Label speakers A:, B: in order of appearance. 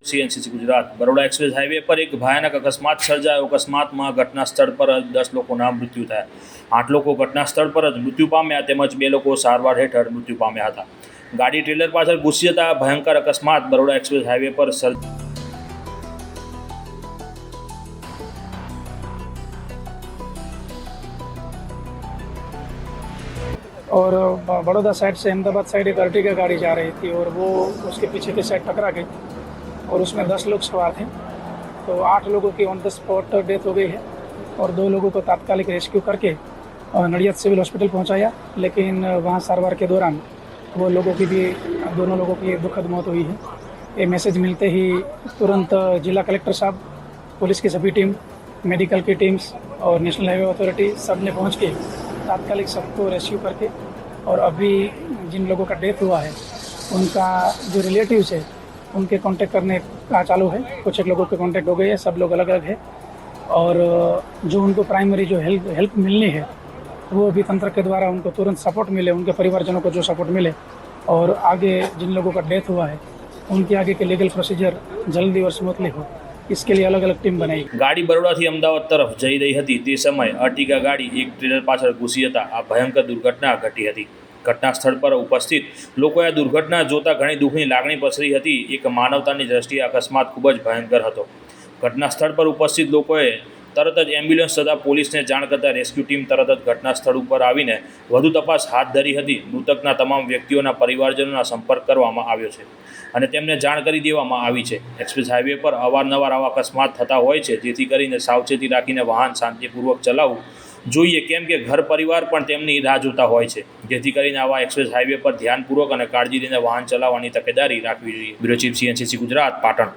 A: CNC Gujarat Baroda express highway पर एक भयानक अकस्मात सर्जायो। अकस्मातमां घटना स्थळ पर ज 10 लोकोना मृत्यु थया। 8 लोको घटना स्थळ पर ज मृत्यु पाम्या તેમજ 2 લોકો સારવાર હેઠળ મૃત્યુ પામ્યા હતા। ગાડી ટ્રેલર પાછળ ઘૂસી જતા ભયંકર અકસ્માત બરોડા एक्सप्रेस हाईवे पर
B: और बड़ौदा साइड से अहमदाबाद साइड एक अर्टिगा गाड़ी जा रही थी और वो उसके पीछे की साइड टकरा गई और उसमें 10 लोग सवार थे। तो 8 लोगों की ऑन द स्पॉट डेथ हो गई है और 2 लोगों को तात्कालिक रेस्क्यू करके नडियाद सिविल हॉस्पिटल पहुंचाया, लेकिन वहां सारवार के दौरान वो लोगों की भी दोनों लोगों की दुखद मौत हुई है। ये मैसेज मिलते ही तुरंत जिला कलेक्टर साहब, पुलिस की सभी टीम, मेडिकल की टीम्स और नेशनल हाईवे अथॉरिटी सब ने पहुँच के तात्कालिक सबको रेस्क्यू करके और अभी जिन लोगों का डेथ हुआ है उनका जो रिलेटिव्स है उनके कांटेक्ट करने का चालू है। कुछ एक लोगों के कांटेक्ट हो गए हैं, सब लोग अलग अलग है और जो उनको प्राइमरी जो हेल्प मिलनी है वो अभी तंत्र के द्वारा उनको तुरंत सपोर्ट मिले, उनके परिवारजनों को जो सपोर्ट मिले और आगे जिन लोगों का डेथ हुआ है उनके आगे के लीगल प्रोसीजर जल्दी और स्मूथली हो, इसके लिए अलग अलग टीम बनाई।
A: गाड़ी बरोडाથી અમદાવાદ તરફ જઈ રહી હતી તે સમયે અર્ટિગા ગાડી એક ટ્રેલર પાછળ ઘૂસી જતા આ ભયંકર દુર્ઘટના ઘટી હતી। ઘટના સ્થળ પર ઉપસ્થિત લોકોએ આ દુર્ઘટના જોતા ઘણી દુઃખની લાગણી પસરી હતી। એક માનવતાની દ્રષ્ટિએ અકસ્માત ખૂબ જ ભયંકર હતો। ઘટના સ્થળ પર ઉપસ્થિત લોકોએ તરત જ એમ્બ્યુલન્સ તથા પોલીસને જાણ કરતા રેસ્ક્યુ ટીમ તરત જ ઘટના સ્થળ ઉપર આવીને વધુ તપાસ હાથ ધરી હતી। મૃતકના તમામ વ્યક્તિઓના પરિવારજનોના સંપર્ક કરવામાં આવ્યો છે અને તેમને જાણ કરી દેવામાં આવી છે। એક્સપ્રેસ હાઈવે પર અવારનવાર આવા અકસ્માત થતા હોય છે, જેથી કરીને સાવચેતી રાખીને વાહન શાંતિપૂર્વક ચલાવવું જોઈએ, કેમ કે ઘર પરિવાર પણ તેમની રાહ જોતા હોય છે। જેથી કરીને આવા એક્સપ્રેસ હાઈવે પર ધ્યાનપૂર્વક અને કાળજી લઈને વાહન ચલાવવાની તકેદારી રાખવી જોઈએ। Bureau chief CNCC Gujarat, Patan.